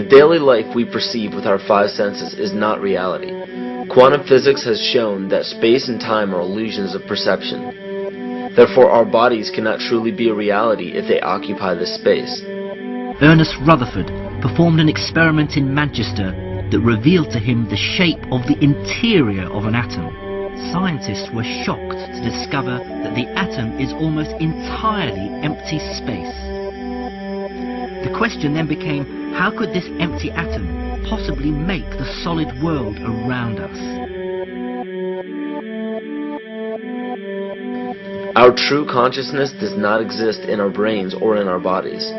The daily life we perceive with our five senses is not reality. Quantum physics has shown that space and time are illusions of perception. Therefore, our bodies cannot truly be a reality if they occupy this space. Ernest Rutherford performed an experiment in Manchester that revealed to him the shape of the interior of an atom. Scientists were shocked to discover that the atom is almost entirely empty space. The question then became, how could this empty atom possibly make the solid world around us? Our true consciousness does not exist in our brains or in our bodies.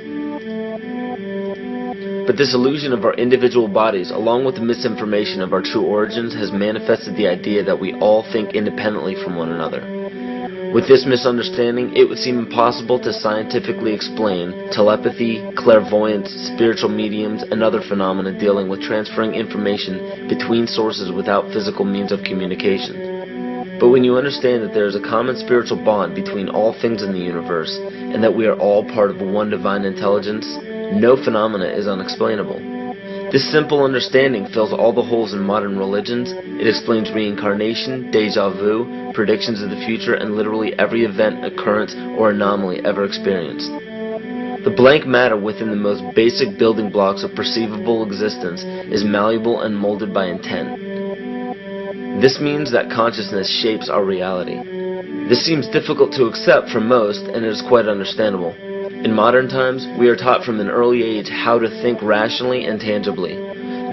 But this illusion of our individual bodies, along with the misinformation of our true origins, has manifested the idea that we all think independently from one another. With this misunderstanding, it would seem impossible to scientifically explain telepathy, clairvoyance, spiritual mediums, and other phenomena dealing with transferring information between sources without physical means of communication. But when you understand that there is a common spiritual bond between all things in the universe, and that we are all part of one divine intelligence, no phenomena is unexplainable. This simple understanding fills all the holes in modern religions. It explains reincarnation, déjà vu, predictions of the future, and literally every event, occurrence, or anomaly ever experienced. The blank matter within the most basic building blocks of perceivable existence is malleable and molded by intent. This means that consciousness shapes our reality. This seems difficult to accept for most, and it is quite understandable. In modern times, we are taught from an early age how to think rationally and tangibly.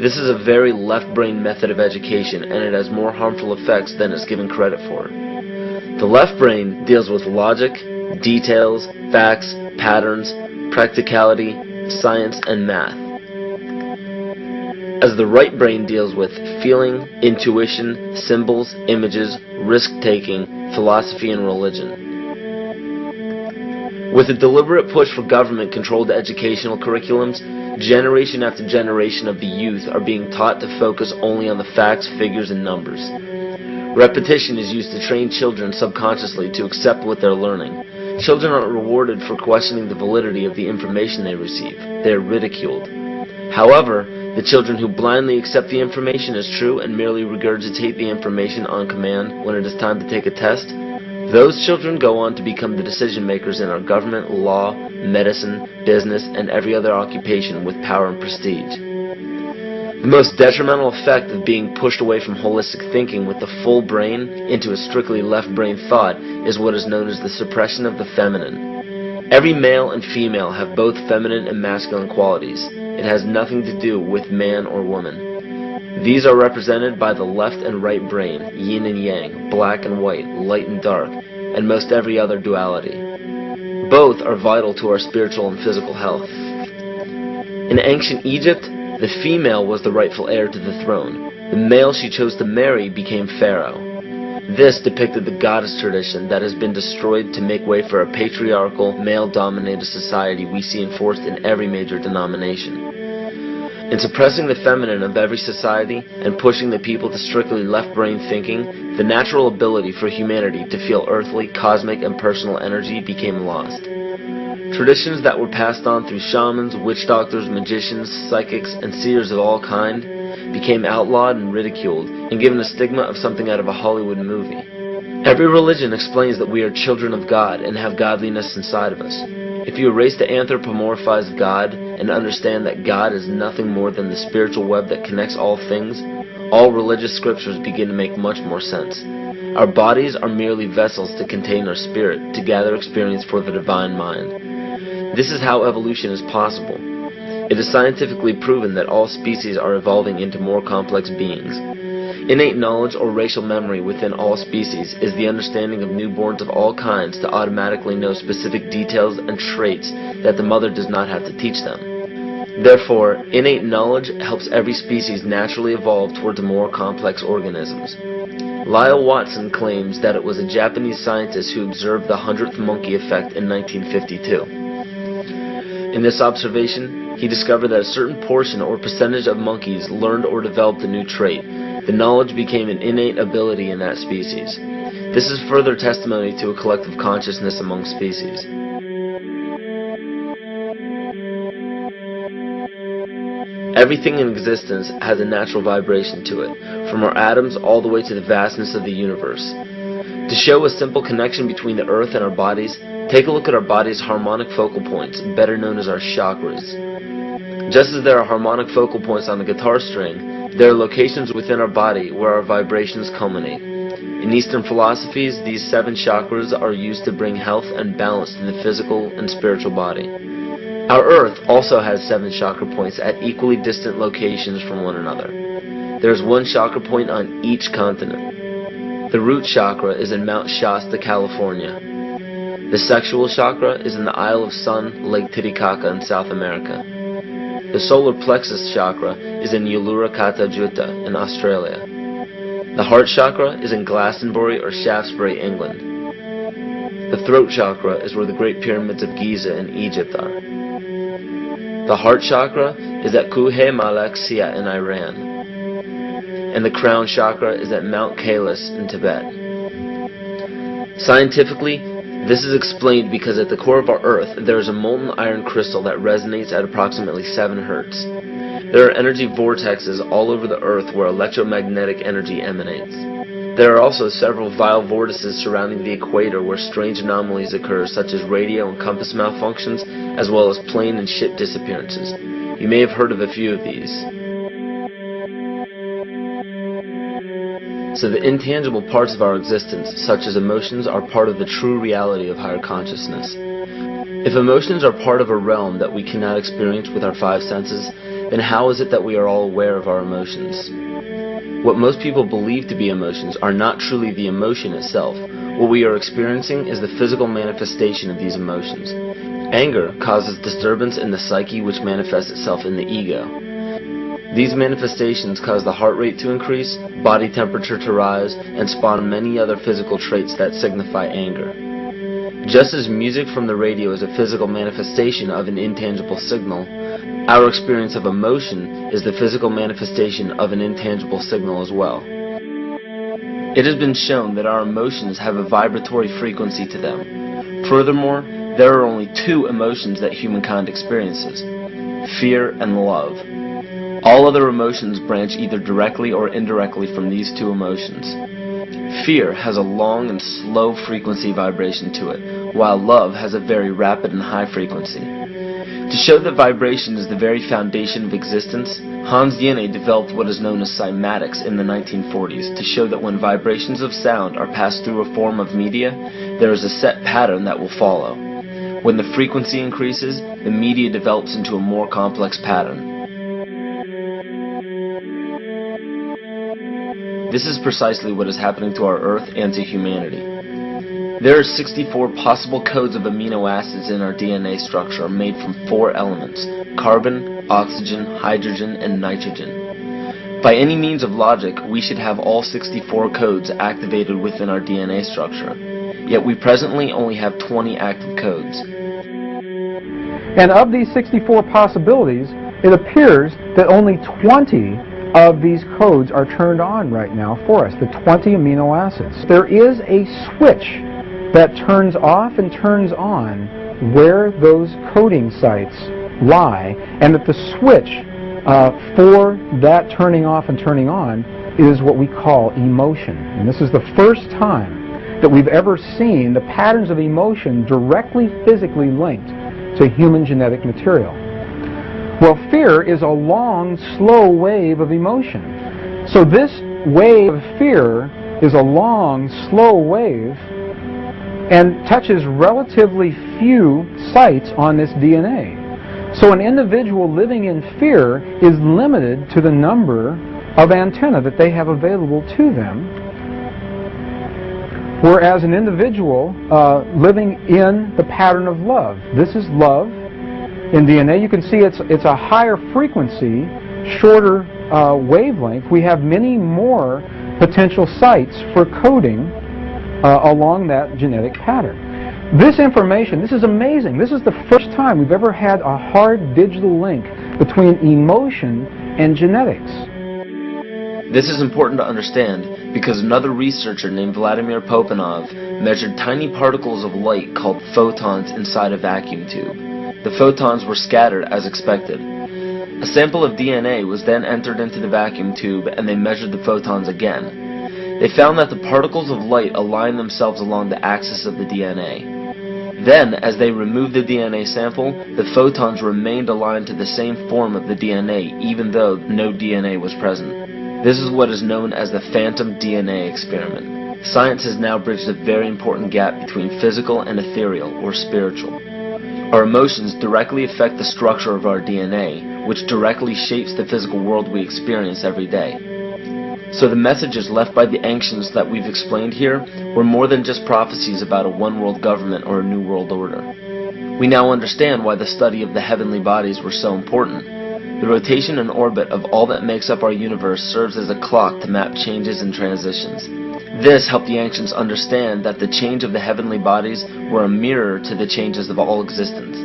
This is a very left-brain method of education, and it has more harmful effects than it's given credit for. The left brain deals with logic, details, facts, patterns, practicality, science, and math, as the right brain deals with feeling, intuition, symbols, images, risk-taking, philosophy, and religion. With a deliberate push for government-controlled educational curriculums, generation after generation of the youth are being taught to focus only on the facts, figures, and numbers. Repetition is used to train children subconsciously to accept what they're learning. Children aren't rewarded for questioning the validity of the information they receive. They are ridiculed. However, the children who blindly accept the information as true and merely regurgitate the information on command when it is time to take a test, those children go on to become the decision makers in our government, law, medicine, business, and every other occupation with power and prestige. The most detrimental effect of being pushed away from holistic thinking with the full brain into a strictly left brain thought is what is known as the suppression of the feminine. Every male and female have both feminine and masculine qualities. It has nothing to do with man or woman. These are represented by the left and right brain, yin and yang, black and white, light and dark, and most every other duality. Both are vital to our spiritual and physical health. In ancient Egypt, the female was the rightful heir to the throne. The male she chose to marry became pharaoh. This depicted the goddess tradition that has been destroyed to make way for a patriarchal, male-dominated society we see enforced in every major denomination. In suppressing the feminine of every society and pushing the people to strictly left-brain thinking, the natural ability for humanity to feel earthly, cosmic, and personal energy became lost. Traditions that were passed on through shamans, witch doctors, magicians, psychics, and seers of all kind became outlawed and ridiculed and given a stigma of something out of a Hollywood movie. Every religion explains that we are children of God and have godliness inside of us. If you erase the anthropomorphized God and understand that God is nothing more than the spiritual web that connects all things, all religious scriptures begin to make much more sense. Our bodies are merely vessels to contain our spirit, to gather experience for the divine mind. This is how evolution is possible. It is scientifically proven that all species are evolving into more complex beings. Innate knowledge or racial memory within all species is the understanding of newborns of all kinds to automatically know specific details and traits that the mother does not have to teach them. Therefore, innate knowledge helps every species naturally evolve towards more complex organisms. Lyle Watson claims that it was a Japanese scientist who observed the 100th monkey effect in 1952. In this observation, he discovered that a certain portion or percentage of monkeys learned or developed a new trait. The knowledge became an innate ability in that species. This is further testimony to a collective consciousness among species. Everything in existence has a natural vibration to it, from our atoms all the way to the vastness of the universe. To show a simple connection between the earth and our bodies, take a look at our body's harmonic focal points, better known as our chakras. Just as there are harmonic focal points on the guitar string, there are locations within our body where our vibrations culminate. In Eastern philosophies, these 7 chakras are used to bring health and balance to the physical and spiritual body. Our Earth also has 7 chakra points at equally distant locations from one another. There is 1 chakra point on each continent. The root chakra is in Mount Shasta, California. The sexual chakra is in the Isle of Sun, Lake Titicaca in South America. The solar plexus chakra is in Uluru Kata Juta in Australia. The heart chakra is in Glastonbury or Shaftesbury, England. The throat chakra is where the Great Pyramids of Giza in Egypt are. The heart chakra is at Kuhe Malak Sia in Iran. And the crown chakra is at Mount Kailas in Tibet. Scientifically, this is explained because at the core of our Earth there is a molten iron crystal that resonates at approximately 7 Hertz. There are energy vortexes all over the Earth where electromagnetic energy emanates. There are also several vile vortices surrounding the equator where strange anomalies occur, such as radio and compass malfunctions, as well as plane and ship disappearances. You may have heard of a few of these. So the intangible parts of our existence, such as emotions, are part of the true reality of higher consciousness. If emotions are part of a realm that we cannot experience with our 5 senses, then how is it that we are all aware of our emotions? What most people believe to be emotions are not truly the emotion itself. What we are experiencing is the physical manifestation of these emotions. Anger causes disturbance in the psyche, which manifests itself in the ego. These manifestations cause the heart rate to increase, body temperature to rise, and spawn many other physical traits that signify anger. Just as music from the radio is a physical manifestation of an intangible signal, our experience of emotion is the physical manifestation of an intangible signal as well. It has been shown that our emotions have a vibratory frequency to them. Furthermore, there are only 2 emotions that humankind experiences: fear and love. All other emotions branch either directly or indirectly from these 2 emotions. Fear has a long and slow frequency vibration to it, while love has a very rapid and high frequency. To show that vibration is the very foundation of existence, Hans Jenné developed what is known as cymatics in the 1940s to show that when vibrations of sound are passed through a form of media, there is a set pattern that will follow. When the frequency increases, the media develops into a more complex pattern. This is precisely what is happening to our Earth and to humanity. There are 64 possible codes of amino acids in our DNA structure made from 4 elements: carbon, oxygen, hydrogen, and nitrogen. By any means of logic, we should have all 64 codes activated within our DNA structure. Yet we presently only have 20 active codes. And of these 64 possibilities, it appears that only 20 of these codes are turned on right now for us, the 20 amino acids. There is a switch that turns off and turns on where those coding sites lie, and that the switch for that turning off and turning on is what we call emotion. And this is the first time that we've ever seen the patterns of emotion directly physically linked to human genetic material. Well, fear is a long, slow wave of emotion. So this wave of fear is a long, slow wave and touches relatively few sites on this DNA. So an individual living in fear is limited to the number of antennae that they have available to them, whereas an individual living in the pattern of love, this is love. In DNA, you can see it's a higher frequency, shorter wavelength. We have many more potential sites for coding along that genetic pattern. This information, this is amazing. This is the first time we've ever had a hard digital link between emotion and genetics. This is important to understand because another researcher named Vladimir Popanov measured tiny particles of light called photons inside a vacuum tube. The photons were scattered as expected. A sample of DNA was then entered into the vacuum tube and they measured the photons again. They found that the particles of light aligned themselves along the axis of the DNA. Then, as they removed the DNA sample, the photons remained aligned to the same form of the DNA, even though no DNA was present. This is what is known as the phantom DNA experiment. Science has now bridged a very important gap between physical and ethereal, or spiritual. Our emotions directly affect the structure of our DNA, which directly shapes the physical world we experience every day. So the messages left by the ancients that we've explained here were more than just prophecies about a one-world government or a new world order. We now understand why the study of the heavenly bodies were so important. The rotation and orbit of all that makes up our universe serves as a clock to map changes and transitions. This helped the ancients understand that the change of the heavenly bodies were a mirror to the changes of all existence.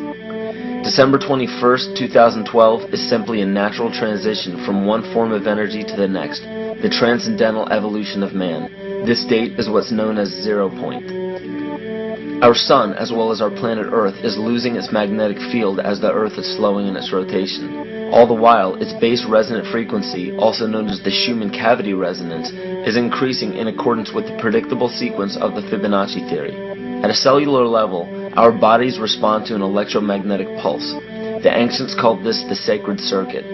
December 21st, 2012 is simply a natural transition from one form of energy to the next, the transcendental evolution of man. This date is what's known as 0 point. Our sun, as well as our planet Earth, is losing its magnetic field as the Earth is slowing in its rotation. All the while, its base resonant frequency, also known as the Schumann cavity resonance, is increasing in accordance with the predictable sequence of the Fibonacci theory. At a cellular level, our bodies respond to an electromagnetic pulse. The ancients called this the sacred circuit.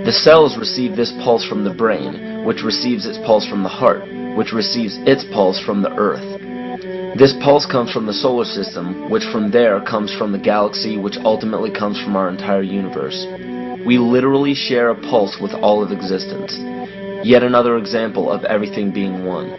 The cells receive this pulse from the brain, which receives its pulse from the heart, which receives its pulse from the earth. This pulse comes from the solar system, which from there comes from the galaxy, which ultimately comes from our entire universe. We literally share a pulse with all of existence. Yet another example of everything being one.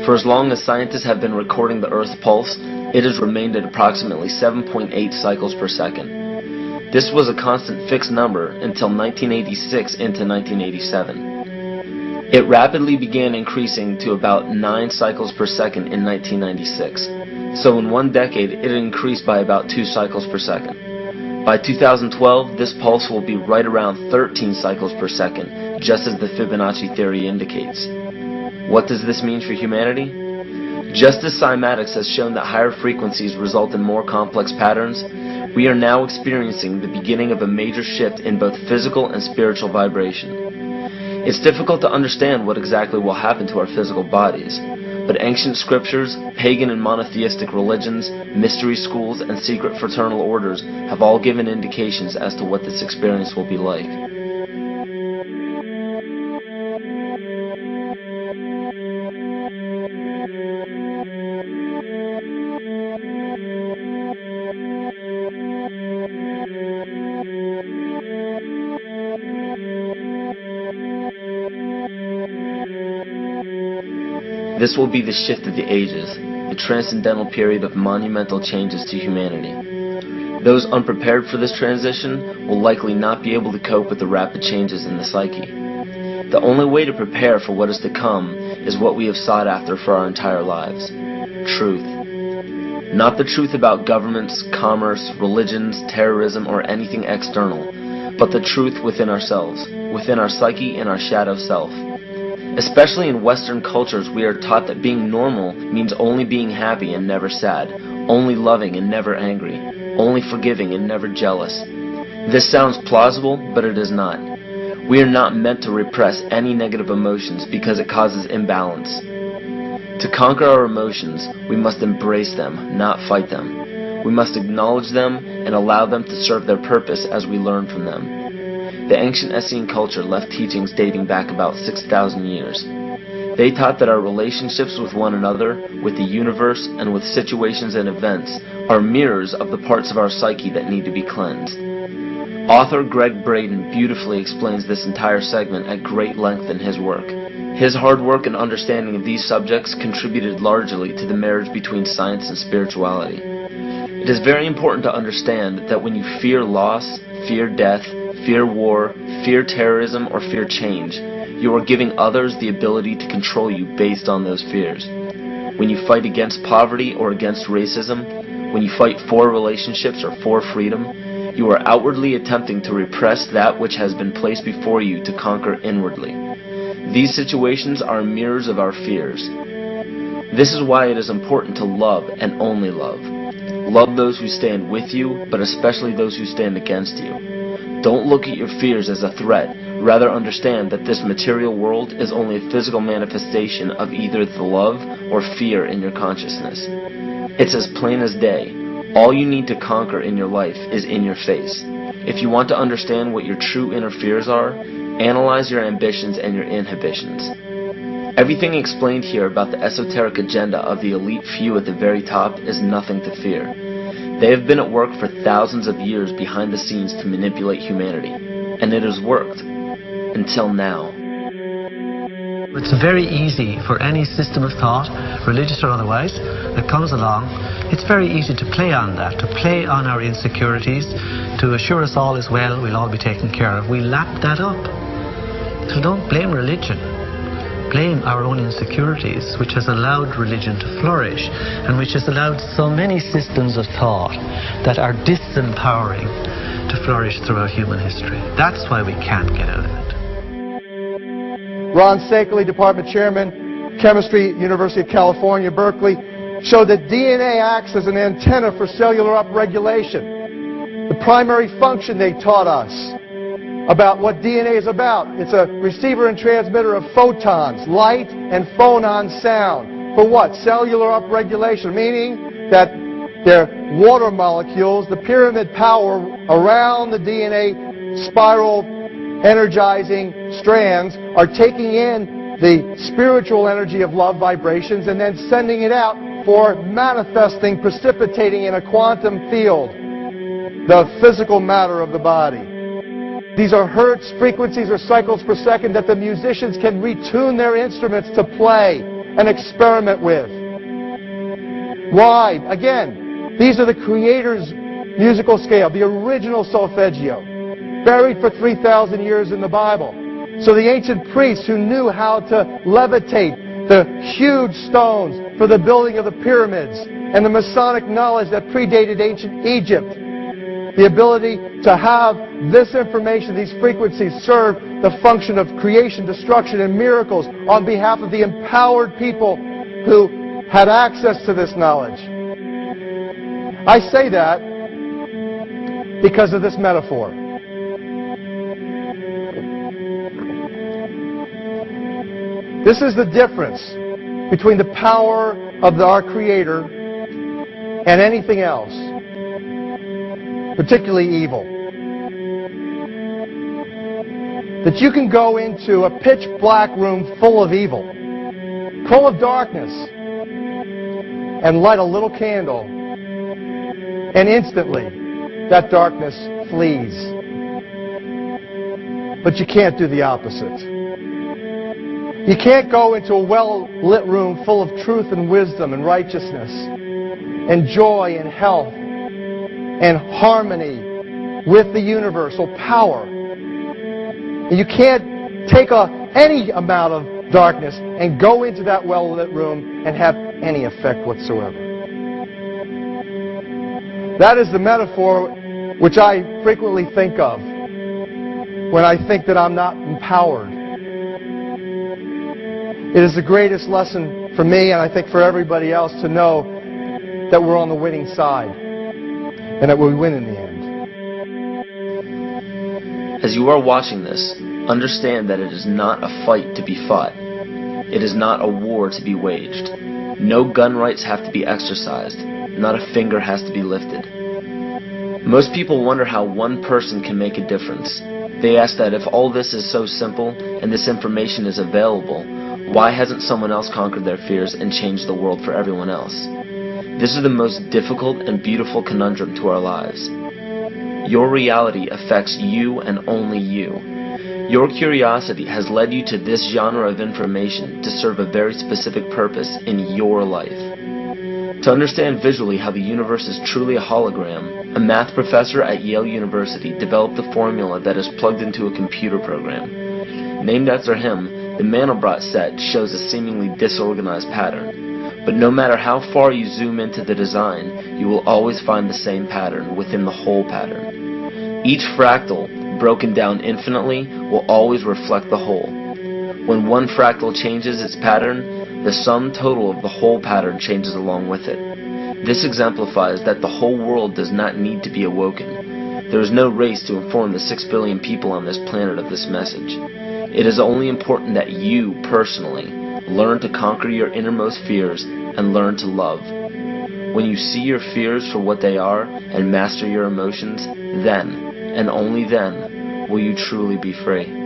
For as long as scientists have been recording the Earth's pulse, it has remained at approximately 7.8 cycles per second. This was a constant fixed number until 1986 into 1987. It rapidly began increasing to about 9 cycles per second in 1996. So in one decade, it increased by about 2 cycles per second. By 2012, this pulse will be right around 13 cycles per second, just as the Fibonacci theory indicates. What does this mean for humanity? Just as cymatics has shown that higher frequencies result in more complex patterns, we are now experiencing the beginning of a major shift in both physical and spiritual vibration. It's difficult to understand what exactly will happen to our physical bodies, but ancient scriptures, pagan and monotheistic religions, mystery schools, and secret fraternal orders have all given indications as to what this experience will be like. This will be the shift of the ages, the transcendental period of monumental changes to humanity. Those unprepared for this transition will likely not be able to cope with the rapid changes in the psyche. The only way to prepare for what is to come is what we have sought after for our entire lives: truth. Not the truth about governments, commerce, religions, terrorism, or anything external, but the truth within ourselves, within our psyche and our shadow self. Especially in Western cultures, we are taught that being normal means only being happy and never sad, only loving and never angry, only forgiving and never jealous. This sounds plausible, but it is not. We are not meant to repress any negative emotions because it causes imbalance. To conquer our emotions, we must embrace them, not fight them. We must acknowledge them and allow them to serve their purpose as we learn from them. The ancient Essene culture left teachings dating back about 6,000 years. They taught that our relationships with one another, with the universe, and with situations and events are mirrors of the parts of our psyche that need to be cleansed. Author Greg Braden beautifully explains this entire segment at great length in his work. His hard work and understanding of these subjects contributed largely to the marriage between science and spirituality. It is very important to understand that when you fear loss, fear death, fear war, fear terrorism, or fear change, you are giving others the ability to control you based on those fears. When you fight against poverty or against racism, when you fight for relationships or for freedom, you are outwardly attempting to repress that which has been placed before you to conquer inwardly. These situations are mirrors of our fears. This is why it is important to love and only love. Love those who stand with you, but especially those who stand against you. Don't look at your fears as a threat. Rather understand that this material world is only a physical manifestation of either the love or fear in your consciousness. It's as plain as day. All you need to conquer in your life is in your face. If you want to understand what your true inner fears are, analyze your ambitions and your inhibitions. Everything explained here about the esoteric agenda of the elite few at the very top is nothing to fear. They have been at work for thousands of years behind the scenes to manipulate humanity, and it has worked. Until now. It's very easy for any system of thought, religious or otherwise, that comes along. It's very easy to play on that, to play on our insecurities, to assure us all is well, we'll all be taken care of. We lap that up. So don't blame religion. Blame our own insecurities, which has allowed religion to flourish, and which has allowed so many systems of thought that are disempowering to flourish throughout human history. That's why we can't get out of it. Ron Sakeley, Department Chairman, Chemistry, University of California, Berkeley, showed that DNA acts as an antenna for cellular upregulation. The primary function they taught us about what DNA is about. It's a receiver and transmitter of photons, light and phonon sound. For what? Cellular upregulation, meaning that their water molecules, the pyramid power around the DNA spiral energizing strands, are taking in the spiritual energy of love vibrations and then sending it out for manifesting, precipitating in a quantum field, the physical matter of the body. These are hertz, frequencies, or cycles per second that the musicians can retune their instruments to play and experiment with. Why? Again, these are the Creator's musical scale, the original solfeggio, buried for 3,000 years in the Bible. So the ancient priests who knew how to levitate the huge stones for the building of the pyramids, and the Masonic knowledge that predated ancient Egypt, the ability to have this information, these frequencies, serve the function of creation, destruction, and miracles on behalf of the empowered people who had access to this knowledge. I say that because of this metaphor. This is the difference between the power of our Creator and anything else, particularly evil. That you can go into a pitch black room full of evil, full of darkness, and light a little candle, and instantly that darkness flees. But you can't do the opposite. You can't go into a well-lit room full of truth and wisdom and righteousness and joy and health and harmony with the universal power. And you can't take any amount of darkness and go into that well-lit room and have any effect whatsoever. That is the metaphor which I frequently think of when I think that I'm not empowered. It is the greatest lesson for me, and I think for everybody else, to know that we're on the winning side and that we win in the end. As you are watching this, understand that it is not a fight to be fought. It is not a war to be waged. No gun rights have to be exercised. Not a finger has to be lifted. Most people wonder how one person can make a difference. They ask that if all this is so simple and this information is available, why hasn't someone else conquered their fears and changed the world for everyone else? This is the most difficult and beautiful conundrum to our lives. Your reality affects you and only you. Your curiosity has led you to this genre of information to serve a very specific purpose in your life. To understand visually how the universe is truly a hologram, a math professor at Yale University developed a formula that is plugged into a computer program. Named after him, the Mandelbrot set shows a seemingly disorganized pattern. But no matter how far you zoom into the design, you will always find the same pattern within the whole pattern. Each fractal, broken down infinitely, will always reflect the whole. When one fractal changes its pattern, the sum total of the whole pattern changes along with it. This exemplifies that the whole world does not need to be awoken. There is no race to inform the 6 billion people on this planet of this message. It is only important that you, personally, learn to conquer your innermost fears and learn to love. When you see your fears for what they are and master your emotions, then, and only then, will you truly be free.